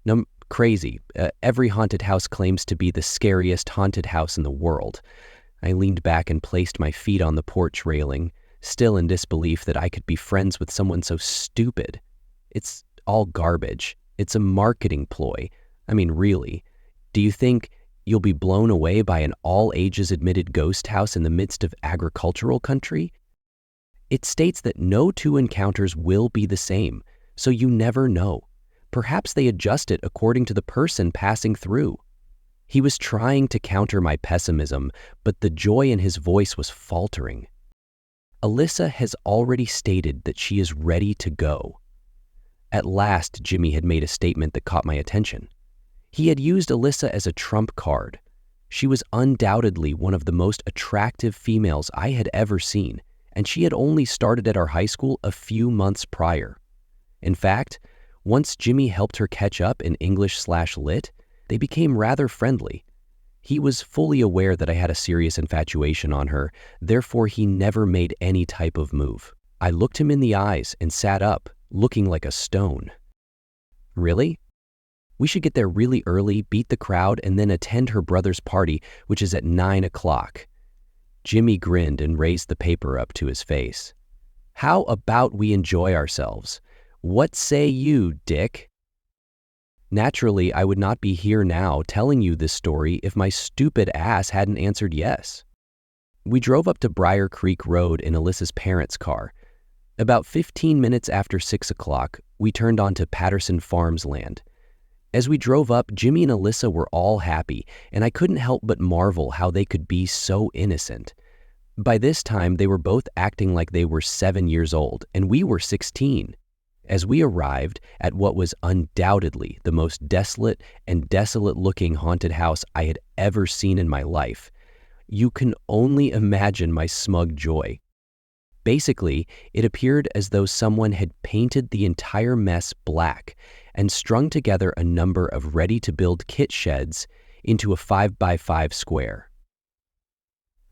No, crazy. Every haunted house claims to be the scariest haunted house in the world. I leaned back and placed my feet on the porch railing, still in disbelief that I could be friends with someone so stupid. It's all garbage. It's a marketing ploy. I mean, really. Do you think you'll be blown away by an all-ages admitted ghost house in the midst of agricultural country? It states that no two encounters will be the same, so you never know. Perhaps they adjust it according to the person passing through. He was trying to counter my pessimism, but the joy in his voice was faltering. Alyssa has already stated that she is ready to go. At last, Jimmy had made a statement that caught my attention. He had used Alyssa as a trump card. She was undoubtedly one of the most attractive females I had ever seen, and she had only started at our high school a few months prior. In fact, once Jimmy helped her catch up in English/Lit, they became rather friendly. He was fully aware that I had a serious infatuation on her, therefore he never made any type of move. I looked him in the eyes and sat up, looking like a stone. Really? We should get there really early, beat the crowd, and then attend her brother's party, which is at 9 o'clock. Jimmy grinned and raised the paper up to his face. How about we enjoy ourselves? What say you, Dick? Naturally, I would not be here now telling you this story if my stupid ass hadn't answered yes. We drove up to Briar Creek Road in Alyssa's parents' car. About 15 minutes after 6 o'clock, we turned onto Patterson Farms land. As we drove up, Jimmy and Alyssa were all happy, and I couldn't help but marvel how they could be so innocent. By this time, they were both acting like they were 7 years old, and we were 16. As we arrived at what was undoubtedly the most desolate and desolate-looking haunted house I had ever seen in my life, you can only imagine my smug joy. Basically, it appeared as though someone had painted the entire mess black and strung together a number of ready-to-build kit sheds into a 5x5 square.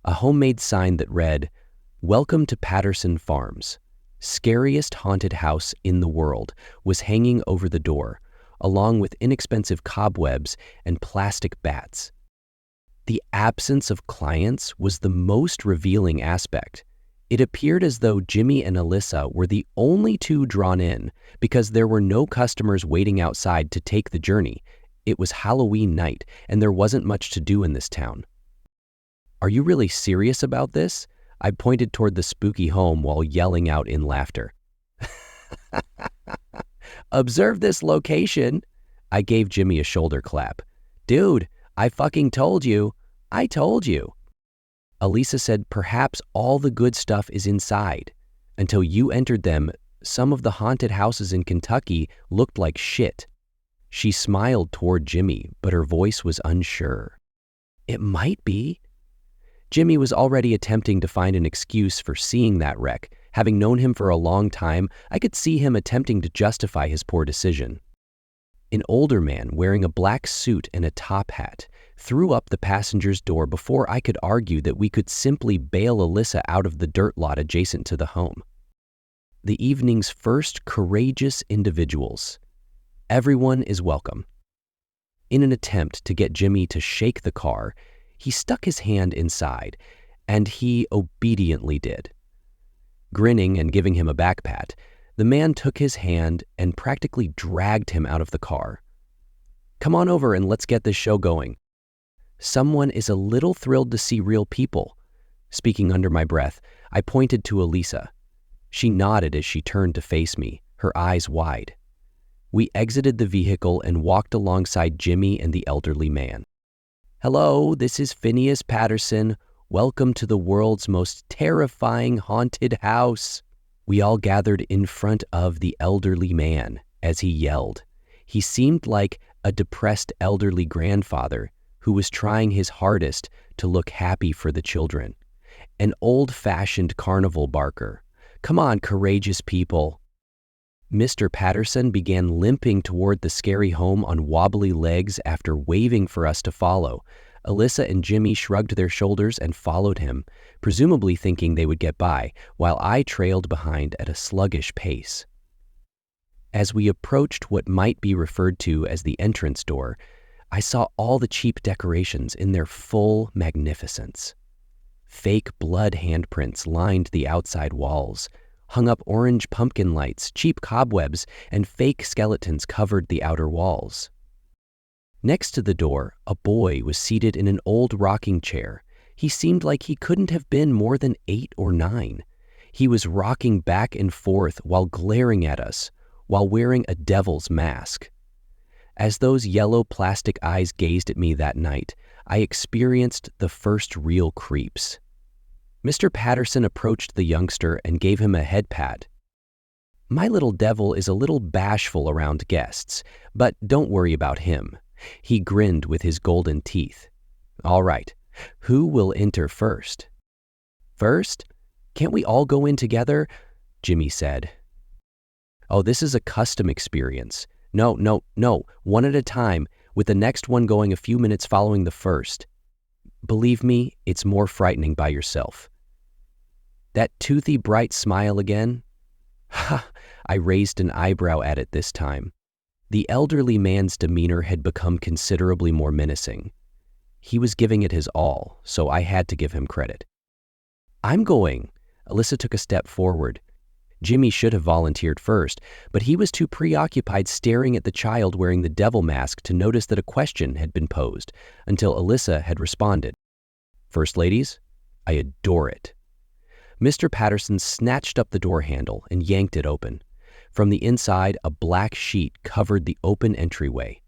A homemade sign that read, "Welcome to Patterson Farms. Scariest haunted house in the world," was hanging over the door, along with inexpensive cobwebs and plastic bats. The absence of clients was the most revealing aspect. It appeared as though Jimmy and Alyssa were the only two drawn in because there were no customers waiting outside to take the journey. It was Halloween night, and there wasn't much to do in this town. Are you really serious about this? I pointed toward the spooky home while yelling out in laughter. Observe this location. I gave Jimmy a shoulder clap. Dude, I fucking told you. I told you. Elisa said perhaps all the good stuff is inside. Until you entered them, some of the haunted houses in Kentucky looked like shit. She smiled toward Jimmy, but her voice was unsure. It might be. Jimmy was already attempting to find an excuse for seeing that wreck. Having known him for a long time, I could see him attempting to justify his poor decision. An older man wearing a black suit and a top hat threw up the passenger's door before I could argue that we could simply bail Alyssa out of the dirt lot adjacent to the home. The evening's first courageous individuals. Everyone is welcome. In an attempt to get Jimmy to shake the car, he stuck his hand inside, and he obediently did. Grinning and giving him a back pat, the man took his hand and practically dragged him out of the car. Come on over and let's get this show going. Someone is a little thrilled to see real people. Speaking under my breath, I pointed to Elisa. She nodded as she turned to face me, her eyes wide. We exited the vehicle and walked alongside Jimmy and the elderly man. Hello, this is Phineas Patterson. Welcome to the world's most terrifying haunted house. We all gathered in front of the elderly man as he yelled. He seemed like a depressed elderly grandfather who was trying his hardest to look happy for the children. An old-fashioned carnival barker. Come on, courageous people. Mr. Patterson began limping toward the scary home on wobbly legs after waving for us to follow. Alyssa and Jimmy shrugged their shoulders and followed him, presumably thinking they would get by, while I trailed behind at a sluggish pace. As we approached what might be referred to as the entrance door, I saw all the cheap decorations in their full magnificence. Fake blood handprints lined the outside walls. Hung up orange pumpkin lights, cheap cobwebs, and fake skeletons covered the outer walls. Next to the door, a boy was seated in an old rocking chair. He seemed like he couldn't have been more than 8 or 9. He was rocking back and forth while glaring at us, while wearing a devil's mask. As those yellow plastic eyes gazed at me that night, I experienced the first real creeps. Mr. Patterson approached the youngster and gave him a head pat. My little devil is a little bashful around guests, but don't worry about him. He grinned with his golden teeth. All right, who will enter first? First? Can't we all go in together? Jimmy said. Oh, this is a custom experience. No, one at a time, with the next one going a few minutes following the first. Believe me, it's more frightening by yourself. That toothy bright smile again? Ha! I raised an eyebrow at it this time. The elderly man's demeanor had become considerably more menacing. He was giving it his all, so I had to give him credit. I'm going. Alyssa took a step forward. Jimmy should have volunteered first, but he was too preoccupied staring at the child wearing the devil mask to notice that a question had been posed, until Alyssa had responded. First ladies, I adore it. Mr. Patterson snatched up the door handle and yanked it open. From the inside, a black sheet covered the open entryway.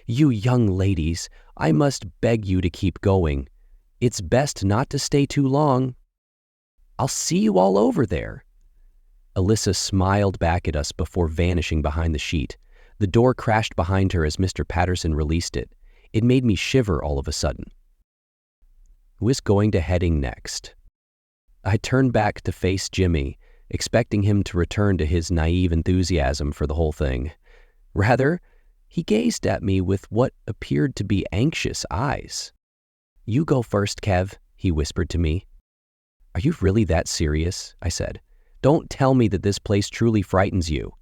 You young ladies, I must beg you to keep going. It's best not to stay too long. I'll see you all over there. Alyssa smiled back at us before vanishing behind the sheet. The door crashed behind her as Mr. Patterson released it. It made me shiver all of a sudden. Who is going to heading next? I turned back to face Jimmy, expecting him to return to his naive enthusiasm for the whole thing. Rather, he gazed at me with what appeared to be anxious eyes. You go first, Kev, he whispered to me. Are you really that serious? I said. Don't tell me that this place truly frightens you.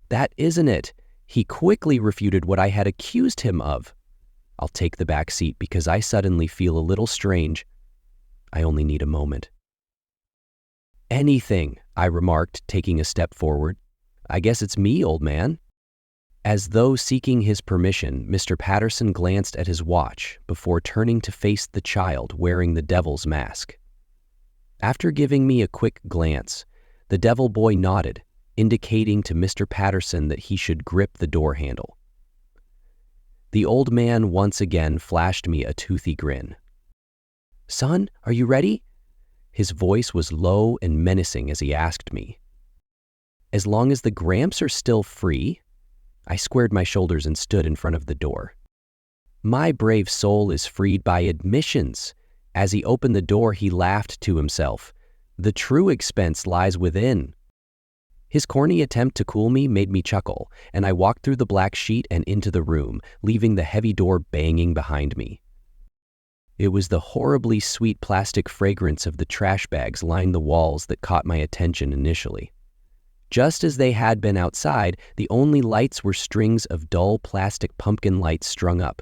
That isn't it. He quickly refuted what I had accused him of. I'll take the back seat because I suddenly feel a little strange. I only need a moment. Anything, I remarked, taking a step forward. I guess it's me, old man. As though seeking his permission, Mr. Patterson glanced at his watch before turning to face the child wearing the devil's mask. After giving me a quick glance, the devil boy nodded, indicating to Mr. Patterson that he should grip the door handle. The old man once again flashed me a toothy grin. Son, are you ready? His voice was low and menacing as he asked me. As long as the Gramps are still free, I squared my shoulders and stood in front of the door. My brave soul is freed by admissions. As he opened the door, he laughed to himself. The true expense lies within. His corny attempt to cool me made me chuckle, and I walked through the black sheet and into the room, leaving the heavy door banging behind me. It was the horribly sweet plastic fragrance of the trash bags lined the walls that caught my attention initially. Just as they had been outside, the only lights were strings of dull plastic pumpkin lights strung up.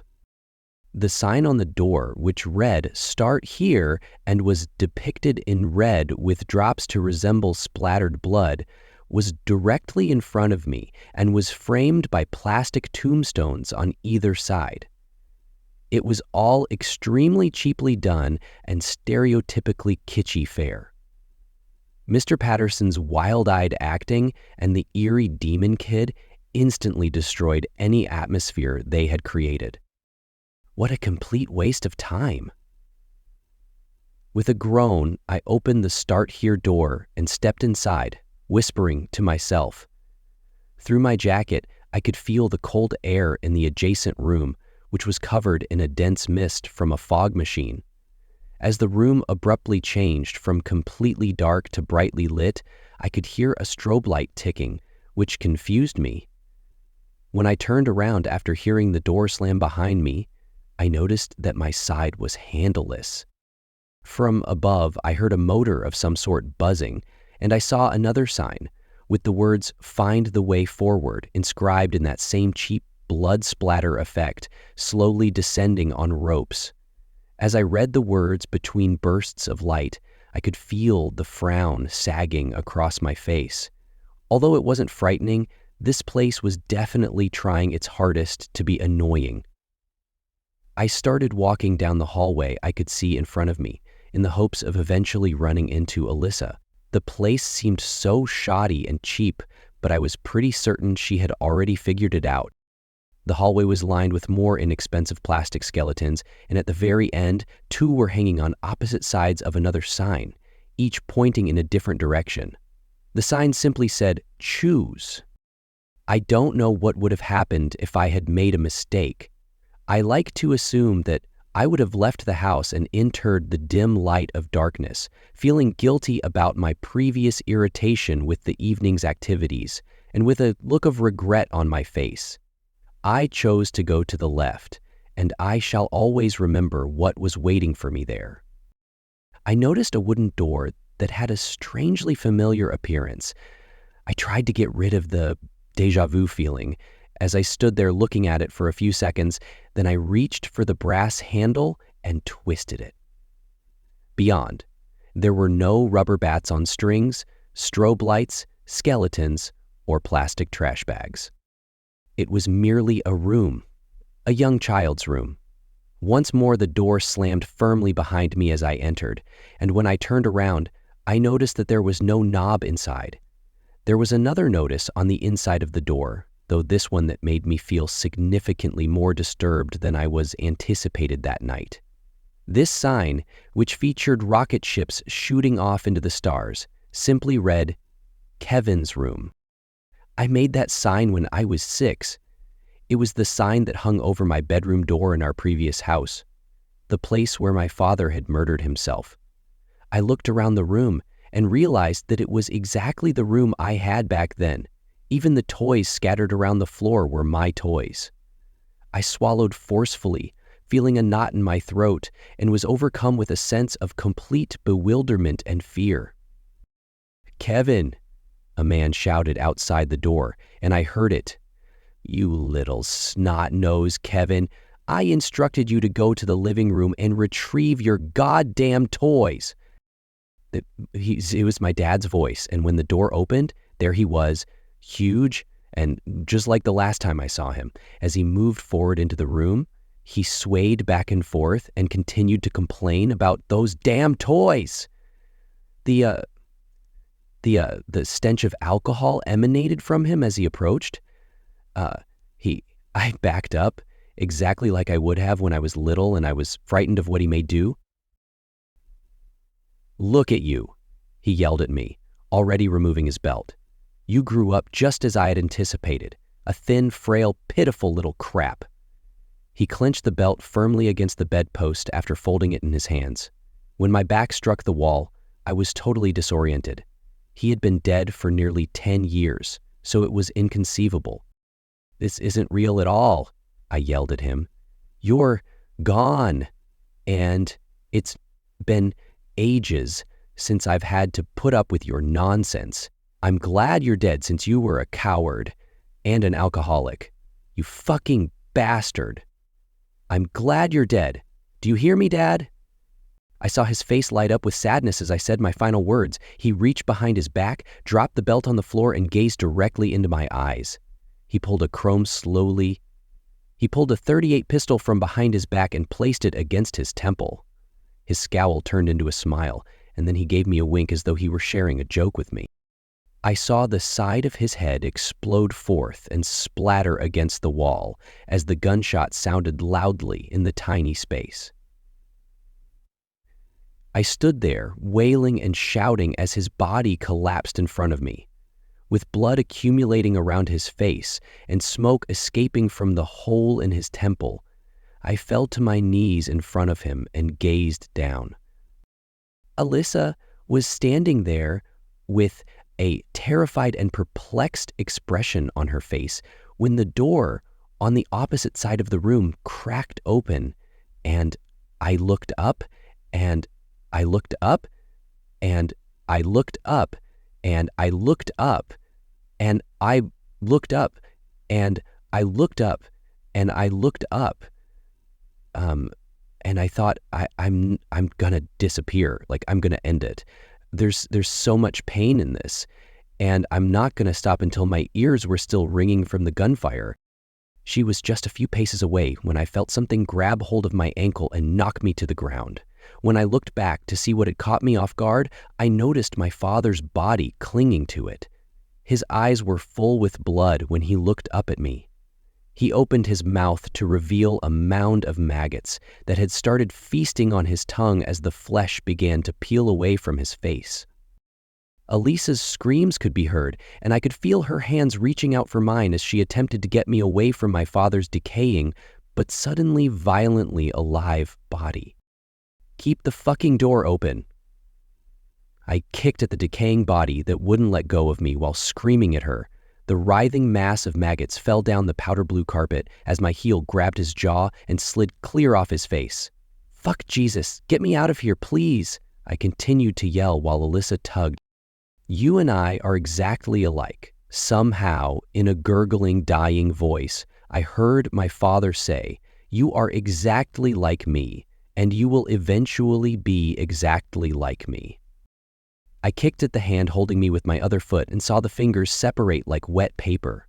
The sign on the door, which read, "Start here," and was depicted in red with drops to resemble splattered blood, was directly in front of me and was framed by plastic tombstones on either side. It was all extremely cheaply done and stereotypically kitschy fare. Mr. Patterson's wild-eyed acting and the eerie demon kid instantly destroyed any atmosphere they had created. What a complete waste of time. With a groan, I opened the "Start Here" door and stepped inside, whispering to myself. Through my jacket, I could feel the cold air in the adjacent room, which was covered in a dense mist from a fog machine. As the room abruptly changed from completely dark to brightly lit, I could hear a strobe light ticking, which confused me. When I turned around after hearing the door slam behind me, I noticed that my side was handleless. From above, I heard a motor of some sort buzzing, and I saw another sign, with the words "Find the way forward" inscribed in that same cheap blood splatter effect, slowly descending on ropes. As I read the words between bursts of light, I could feel the frown sagging across my face. Although it wasn't frightening, this place was definitely trying its hardest to be annoying. I started walking down the hallway I could see in front of me, in the hopes of eventually running into Alyssa. The place seemed so shoddy and cheap, but I was pretty certain she had already figured it out. The hallway was lined with more inexpensive plastic skeletons, and at the very end, two were hanging on opposite sides of another sign, each pointing in a different direction. The sign simply said, "Choose." I don't know what would have happened if I had made a mistake. I like to assume that I would have left the house and entered the dim light of darkness, feeling guilty about my previous irritation with the evening's activities, and with a look of regret on my face. I chose to go to the left, and I shall always remember what was waiting for me there. I noticed a wooden door that had a strangely familiar appearance. I tried to get rid of the déjà vu feeling as I stood there looking at it for a few seconds, then I reached for the brass handle and twisted it. Beyond, there were no rubber bats on strings, strobe lights, skeletons, or plastic trash bags. It was merely a room, a young child's room. Once more the door slammed firmly behind me as I entered, and when I turned around, I noticed that there was no knob inside. There was another notice on the inside of the door, though this one that made me feel significantly more disturbed than I was anticipated that night. This sign, which featured rocket ships shooting off into the stars, simply read, "Kevin's Room." I made that sign when I was 6. It was the sign that hung over my bedroom door in our previous house, the place where my father had murdered himself. I looked around the room and realized that it was exactly the room I had back then. Even the toys scattered around the floor were my toys. I swallowed forcefully, feeling a knot in my throat, and was overcome with a sense of complete bewilderment and fear. "Kevin!" a man shouted outside the door, and I heard it. "You little snot-nose, Kevin. I instructed you to go to the living room and retrieve your goddamn toys." It was my dad's voice, and when the door opened, there he was, huge, and just like the last time I saw him. As he moved forward into the room, he swayed back and forth and continued to complain about those damn toys. The stench of alcohol emanated from him as he approached. I backed up, exactly like I would have when I was little and I was frightened of what he may do. "Look at you," he yelled at me, already removing his belt. "You grew up just as I had anticipated, a thin, frail, pitiful little crap." He clenched the belt firmly against the bedpost after folding it in his hands. When my back struck the wall, I was totally disoriented. He had been dead for nearly 10 years, so it was inconceivable. "This isn't real at all," I yelled at him. "You're gone, and it's been ages since I've had to put up with your nonsense. I'm glad you're dead since you were a coward and an alcoholic. You fucking bastard. I'm glad you're dead. Do you hear me, Dad?" I saw his face light up with sadness as I said my final words. He reached behind his back, dropped the belt on the floor, and gazed directly into my eyes. He pulled a 38 pistol from behind his back and placed it against his temple. His scowl turned into a smile, and then he gave me a wink as though he were sharing a joke with me. I saw the side of his head explode forth and splatter against the wall as the gunshot sounded loudly in the tiny space. I stood there, wailing and shouting as his body collapsed in front of me. With blood accumulating around his face and smoke escaping from the hole in his temple, I fell to my knees in front of him and gazed down. Alyssa was standing there with a terrified and perplexed expression on her face when the door on the opposite side of the room cracked open, and I looked up, and I looked up, and I looked up, and I looked up, And I looked up, and I looked up, and I looked up, and I thought, I'm gonna disappear. Like, I'm gonna end it. There's so much pain in this, and I'm not gonna stop until my ears were still ringing from the gunfire. She was just a few paces away when I felt something grab hold of my ankle and knock me to the ground. When I looked back to see what had caught me off guard, I noticed my father's body clinging to it. His eyes were full with blood when he looked up at me. He opened his mouth to reveal a mound of maggots that had started feasting on his tongue as the flesh began to peel away from his face. Elisa's screams could be heard, and I could feel her hands reaching out for mine as she attempted to get me away from my father's decaying, but suddenly violently alive body. "Keep the fucking door open." I kicked at the decaying body that wouldn't let go of me while screaming at her. The writhing mass of maggots fell down the powder blue carpet as my heel grabbed his jaw and slid clear off his face. "Fuck Jesus, get me out of here, please," I continued to yell while Alyssa tugged. "You and I are exactly alike." Somehow, in a gurgling, dying voice, I heard my father say, "You are exactly like me, and you will eventually be exactly like me." I kicked at the hand holding me with my other foot and saw the fingers separate like wet paper.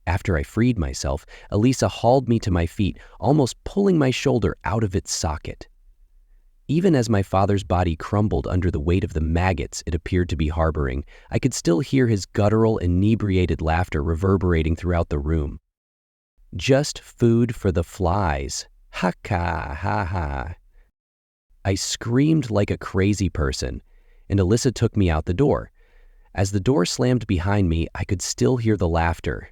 After I freed myself, Elisa hauled me to my feet, almost pulling my shoulder out of its socket. Even as my father's body crumbled under the weight of the maggots it appeared to be harboring, I could still hear his guttural, inebriated laughter reverberating throughout the room. "Just food for the flies. Ha-ka, ha-ha." I screamed like a crazy person, and Alyssa took me out the door. As the door slammed behind me, I could still hear the laughter.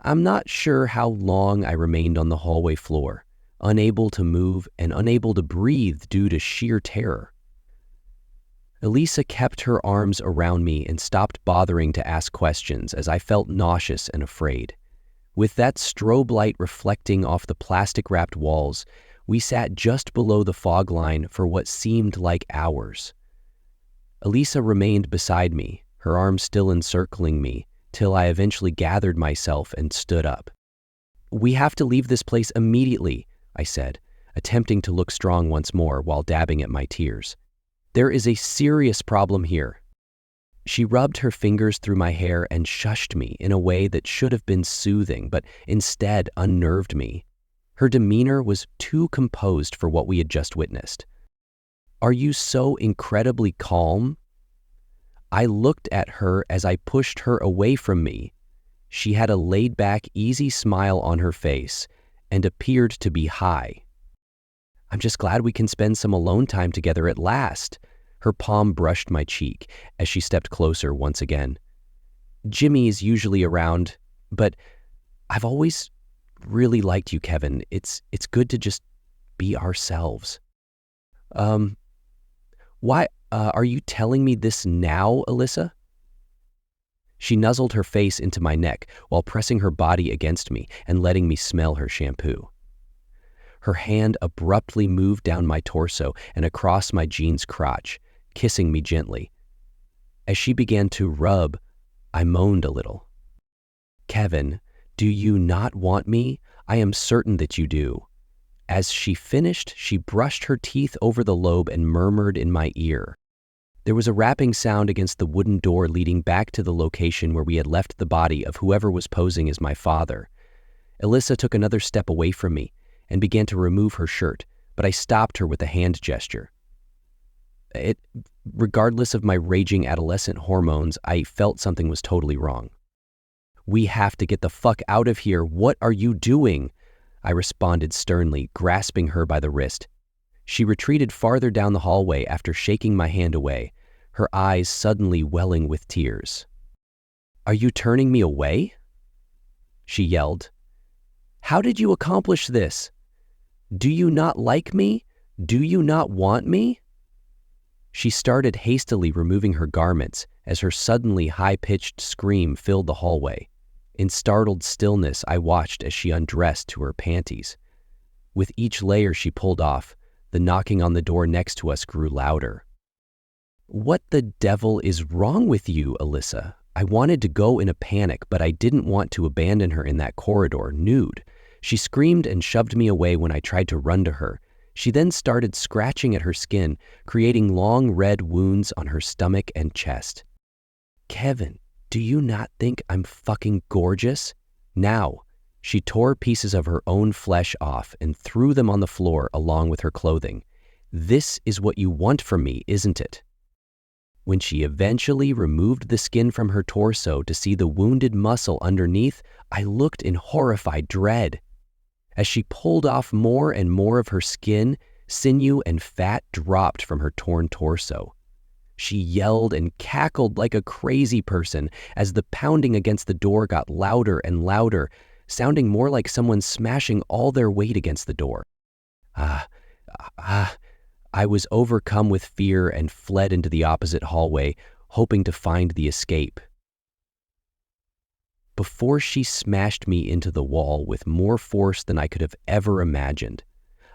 I'm not sure how long I remained on the hallway floor, unable to move and unable to breathe due to sheer terror. Elisa kept her arms around me and stopped bothering to ask questions as I felt nauseous and afraid. With that strobe light reflecting off the plastic-wrapped walls, we sat just below the fog line for what seemed like hours. Elisa remained beside me, her arms still encircling me, till I eventually gathered myself and stood up. "We have to leave this place immediately," I said, attempting to look strong once more while dabbing at my tears. "There is a serious problem here." She rubbed her fingers through my hair and shushed me in a way that should have been soothing, but instead unnerved me. Her demeanor was too composed for what we had just witnessed. "Are you so incredibly calm?" I looked at her as I pushed her away from me. She had a laid-back, easy smile on her face and appeared to be high. "I'm just glad we can spend some alone time together at last." Her palm brushed my cheek as she stepped closer once again. "Jimmy's usually around, but I've always really liked you, Kevin. It's good to just be ourselves." Why are you telling me this now, Alyssa?" She nuzzled her face into my neck while pressing her body against me and letting me smell her shampoo. Her hand abruptly moved down my torso and across my jeans crotch, kissing me gently. As she began to rub, I moaned a little. "Kevin, do you not want me? I am certain that you do." As she finished, she brushed her teeth over the lobe and murmured in my ear. There was a rapping sound against the wooden door leading back to the location where we had left the body of whoever was posing as my father. Alyssa took another step away from me and began to remove her shirt, but I stopped her with a hand gesture. Regardless of my raging adolescent hormones, I felt something was totally wrong. "We have to get the fuck out of here. What are you doing?" I responded sternly, grasping her by the wrist. She retreated farther down the hallway after shaking my hand away, her eyes suddenly welling with tears. "Are you turning me away?" she yelled. "How did you accomplish this? Do you not like me? Do you not want me?" She started hastily removing her garments as her suddenly high-pitched scream filled the hallway. In startled stillness, I watched as she undressed to her panties. With each layer she pulled off, the knocking on the door next to us grew louder. "What the devil is wrong with you, Alyssa?" I wanted to go in a panic, but I didn't want to abandon her in that corridor, nude. She screamed and shoved me away when I tried to run to her. She then started scratching at her skin, creating long red wounds on her stomach and chest. Kevin, do you not think I'm fucking gorgeous? Now. She tore pieces of her own flesh off and threw them on the floor along with her clothing. This is what you want from me, isn't it? When she eventually removed the skin from her torso to see the wounded muscle underneath, I looked in horrified dread. As she pulled off more and more of her skin, sinew and fat dropped from her torn torso. She yelled and cackled like a crazy person as the pounding against the door got louder and louder, sounding more like someone smashing all their weight against the door. I was overcome with fear and fled into the opposite hallway, hoping to find the escape. Before she smashed me into the wall with more force than I could have ever imagined,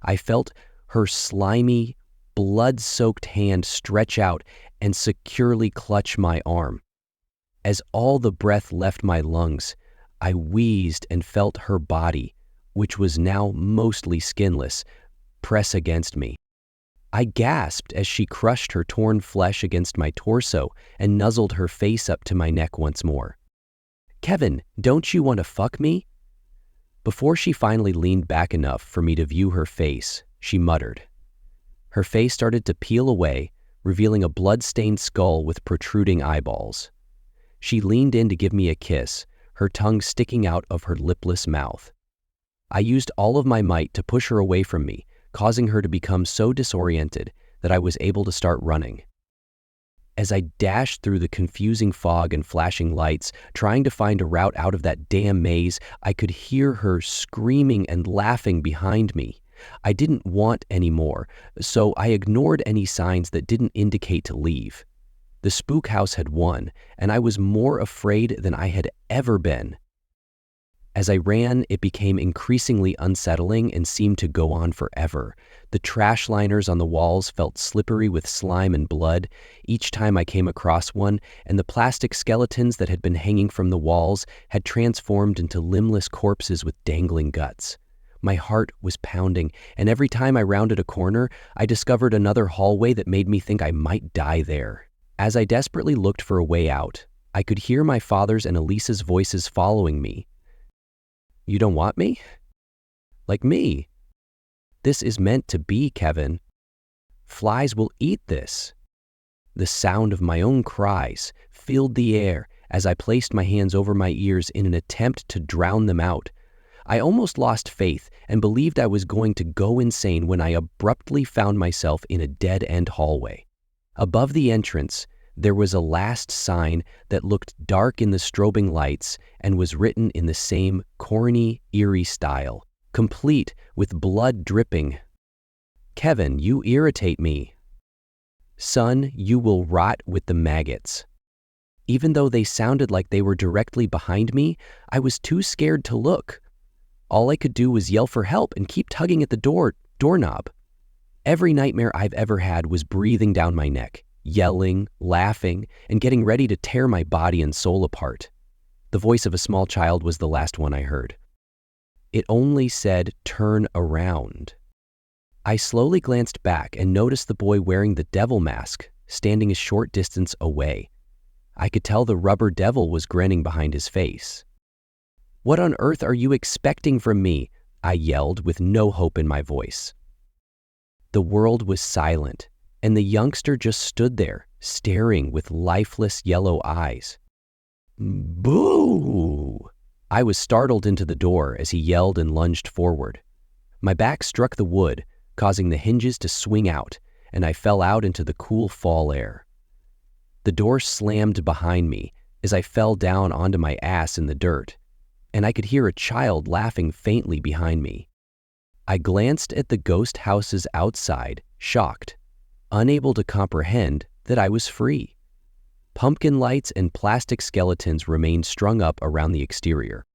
I felt her slimy, blood-soaked hand stretch out and securely clutch my arm. As all the breath left my lungs, I wheezed and felt her body, which was now mostly skinless, press against me. I gasped as she crushed her torn flesh against my torso and nuzzled her face up to my neck once more. Kevin, don't you want to fuck me? Before she finally leaned back enough for me to view her face, she muttered. Her face started to peel away, revealing a blood-stained skull with protruding eyeballs. She leaned in to give me a kiss, her tongue sticking out of her lipless mouth. I used all of my might to push her away from me, causing her to become so disoriented that I was able to start running. As I dashed through the confusing fog and flashing lights, trying to find a route out of that damn maze, I could hear her screaming and laughing behind me. I didn't want any more, so I ignored any signs that didn't indicate to leave. The spook house had won, and I was more afraid than I had ever been. As I ran, it became increasingly unsettling and seemed to go on forever. The trash liners on the walls felt slippery with slime and blood each time I came across one, and the plastic skeletons that had been hanging from the walls had transformed into limbless corpses with dangling guts. My heart was pounding, and every time I rounded a corner, I discovered another hallway that made me think I might die there. As I desperately looked for a way out, I could hear my father's and Elisa's voices following me. You don't want me? Like me. This is meant to be, Kevin. Flies will eat this. The sound of my own cries filled the air as I placed my hands over my ears in an attempt to drown them out. I almost lost faith and believed I was going to go insane when I abruptly found myself in a dead-end hallway. Above the entrance, there was a last sign that looked dark in the strobing lights and was written in the same corny, eerie style, complete with blood dripping. Kevin, you irritate me. Son, you will rot with the maggots. Even though they sounded like they were directly behind me, I was too scared to look. All I could do was yell for help and keep tugging at the doorknob. Every nightmare I've ever had was breathing down my neck, yelling, laughing, and getting ready to tear my body and soul apart. The voice of a small child was the last one I heard. It only said, "Turn around." I slowly glanced back and noticed the boy wearing the devil mask, standing a short distance away. I could tell the rubber devil was grinning behind his face. "What on earth are you expecting from me?" I yelled with no hope in my voice. The world was silent, and the youngster just stood there, staring with lifeless yellow eyes. Boo! I was startled into the door as he yelled and lunged forward. My back struck the wood, causing the hinges to swing out, and I fell out into the cool fall air. The door slammed behind me as I fell down onto my ass in the dirt, and I could hear a child laughing faintly behind me. I glanced at the ghost houses outside, shocked, unable to comprehend that I was free. Pumpkin lights and plastic skeletons remained strung up around the exterior.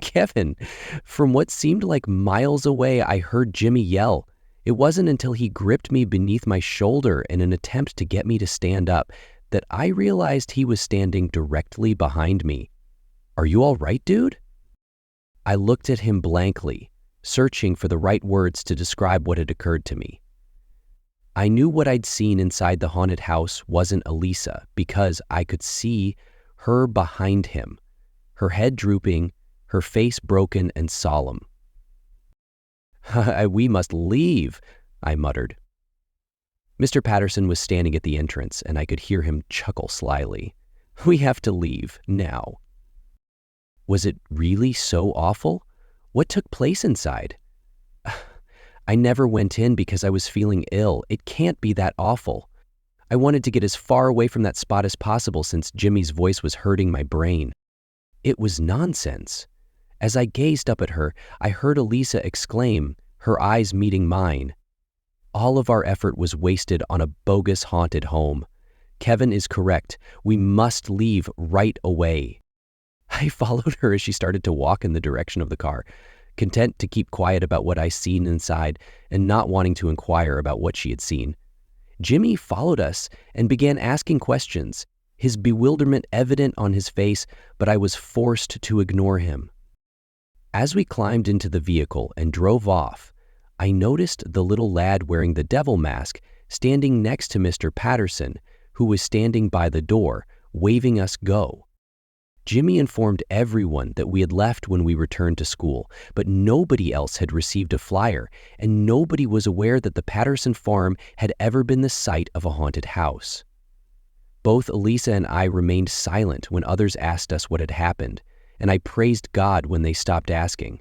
Kevin, from what seemed like miles away, I heard Jimmy yell. It wasn't until he gripped me beneath my shoulder in an attempt to get me to stand up that I realized he was standing directly behind me. "Are you all right, dude?" I looked at him blankly, searching for the right words to describe what had occurred to me. I knew what I'd seen inside the haunted house wasn't Elisa because I could see her behind him, her head drooping, her face broken and solemn. "We must leave," I muttered. Mr. Patterson was standing at the entrance, and I could hear him chuckle slyly. "We have to leave, now." Was it really so awful? What took place inside? I never went in because I was feeling ill. It can't be that awful. I wanted to get as far away from that spot as possible since Jimmy's voice was hurting my brain. It was nonsense. As I gazed up at her, I heard Elisa exclaim, her eyes meeting mine. All of our effort was wasted on a bogus haunted home. Kevin is correct. We must leave right away. I followed her as she started to walk in the direction of the car, content to keep quiet about what I seen inside and not wanting to inquire about what she had seen. Jimmy followed us and began asking questions, his bewilderment evident on his face, but I was forced to ignore him. As we climbed into the vehicle and drove off, I noticed the little lad wearing the devil mask standing next to Mr. Patterson, who was standing by the door, waving us go. Jimmy informed everyone that we had left when we returned to school, but nobody else had received a flyer, and nobody was aware that the Patterson farm had ever been the site of a haunted house. Both Elisa and I remained silent when others asked us what had happened, and I praised God when they stopped asking.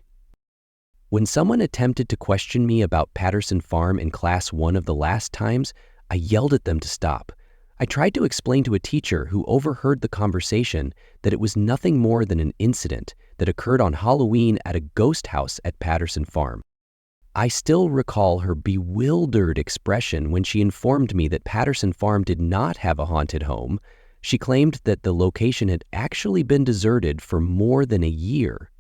When someone attempted to question me about Patterson Farm in Class 1 of the last times, I yelled at them to stop. I tried to explain to a teacher who overheard the conversation that it was nothing more than an incident that occurred on Halloween at a ghost house at Patterson Farm. I still recall her bewildered expression when she informed me that Patterson Farm did not have a haunted home. She claimed that the location had actually been deserted for more than a year.